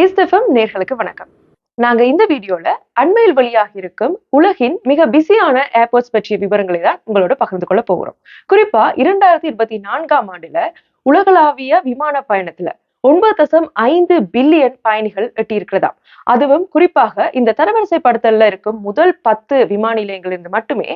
ஏஸ்தெஃபம் நேர்களுக்கு வணக்கம். நாங்க இந்த வீடியோல அண்மையில் வெளியாகி இருக்கும் உலகின் மிக பிஸியான ஏர்போர்ட்ஸ் பற்றிய விவரங்களை தான் உங்களோட பகிர்ந்து கொள்ள போகிறோம். குறிப்பா 2024ஆம் ஆண்டுல உலகளாவிய விமான பயணத்துல 9.5 பில்லியன் பயணிகள் எட்டியிருக்கிறதாம். அதுவும் குறிப்பாக இந்த தரவரிசைப்படுத்தல்ல இருக்கும் முதல் 10 விமான நிலையங்களிலிருந்து மட்டுமே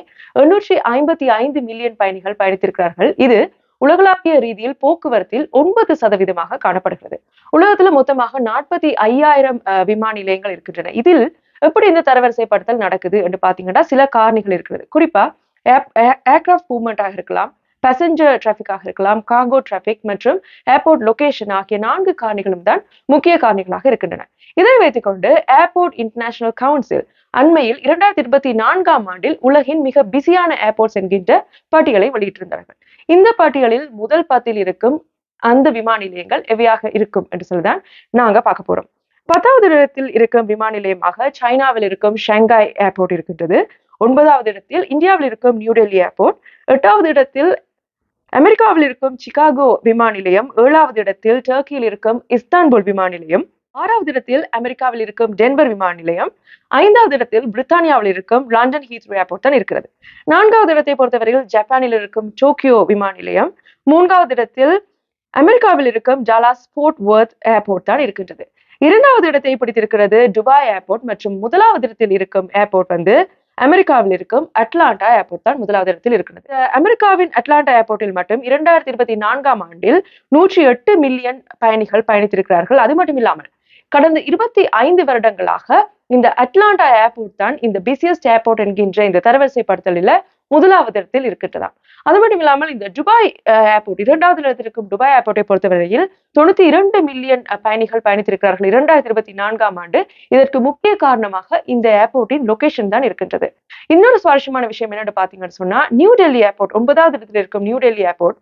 855 மில்லியன் பயணிகள் பயணித்திருக்கிறார்கள். இது உலகளாவிய ரீதியில் போக்குவரத்தில் 9% காணப்படுகிறது. உலகத்துல மொத்தமாக 45,000 விமான நிலையங்கள் இருக்கின்றன. இதில் எப்படி இந்த தரவரிசைப்படுத்தல் நடக்குது என்று பாத்தீங்கன்னா சில காரணிகள் இருக்கிறது. குறிப்பா ஏர்கிராஃப்ட் மூவ்மெண்டாக இருக்கலாம், பேசஞ்சர் டிராபிக்காக இருக்கலாம், கார்கோ டிராபிக் மற்றும் ஏர்போர்ட் லொகேஷன் ஆகிய 4 காரணிகளும் தான் முக்கிய காரணிகளாக இருக்கின்றன. இதை வைத்துக்கொண்டு ஏர்போர்ட் இன்டர்நேஷனல் கவுன்சில் அண்மையில் 2024ஆம் ஆண்டில் உலகின் மிக பிஸியான ஏர்போர்ட்ஸ் என்கின்ற பட்டியலை வெளியிட்டிருந்தார்கள். இந்த பட்டியலில் முதல் 10ல் இருக்கும் அந்த விமான நிலையங்கள் எவையாக இருக்கும் என்று சொல்லிதான் நாங்க பார்க்க போறோம். 10வது இடத்தில் இருக்கும் விமான நிலையமாக சைனாவில் இருக்கும் ஷாங்காய் ஏர்போர்ட் இருக்கின்றது. 9வது இடத்தில் இந்தியாவில் இருக்கும் நியூ டெல்லி ஏர்போர்ட். 8வது இடத்தில் அமெரிக்காவில் இருக்கும் சிகாகோ விமான நிலையம். 7வது இடத்தில் டர்க்கியில் இருக்கும் இஸ்தான்புல் விமான நிலையம். 6வது இடத்தில் அமெரிக்காவில் இருக்கும் டென்வர் விமான நிலையம். 5வது இடத்தில் பிரித்தானியாவில் இருக்கும் லண்டன் ஹீத்ரோ ஏர்போர்ட் தான் இருக்கிறது. 4வது இடத்தை பொறுத்தவரையில் ஜப்பானில் இருக்கும் டோக்கியோ விமான நிலையம். 3வது இடத்தில் அமெரிக்காவில் இருக்கும் டலாஸ் ஃபோர்ட் வர்த் ஏர்போர்ட் தான் இருக்கின்றது. 2வது இடத்தை பிடித்திருக்கிறது துபாய் ஏர்போர்ட் மற்றும் 1வது இடத்தில் இருக்கும் ஏர்போர்ட் அமெரிக்காவில் இருக்கும் அட்லாண்டா ஏர்போர்ட் தான் 1வது இடத்தில் இருக்கிறது. அமெரிக்காவின் அட்லாண்டா ஏர்போர்ட்டில் மட்டும் 2024ஆம் ஆண்டில் 108 மில்லியன் பயணிகள் பயணித்திருக்கிறார்கள். அது மட்டும் இல்லாமல் கடந்த 25 வருடங்களாக இந்த அட்லாண்டா ஏர்போர்ட் தான் இந்த பிசியஸ்ட் ஏர்போர்ட் என்கின்ற இந்த தரவரிசைப்படுத்தலில் 1வது இடத்தில் இருக்கின்றதாம். அது மட்டும் இல்லாமல் இந்த துபாய் ஏர்போர்ட் 2வது இடத்தில் இருக்கும் துபாய் ஏர்போர்ட்டை பொறுத்தவரையில் 92 மில்லியன் பயணிகள் பயணித்திருக்கிறார்கள் 2024ஆம் ஆண்டு. இதற்கு முக்கிய காரணமாக இந்த ஏர்போர்ட்டின் லொகேஷன் தான் இருக்கின்றது. இன்னொரு சுவாரஸ்யமான விஷயம் என்னன்னு பாத்தீங்கன்னு சொன்னா நியூ டெல்லி ஏர்போர்ட் 9வது இடத்தில் இருக்கும் நியூ டெல்லி ஏர்போர்ட்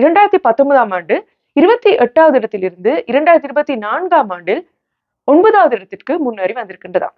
2019ஆம் ஆண்டு 28வது இடத்திலிருந்து 2024ஆம் ஆண்டில் 9வது இடத்திற்கு முன்னேறி வந்திருக்கின்றதாம்.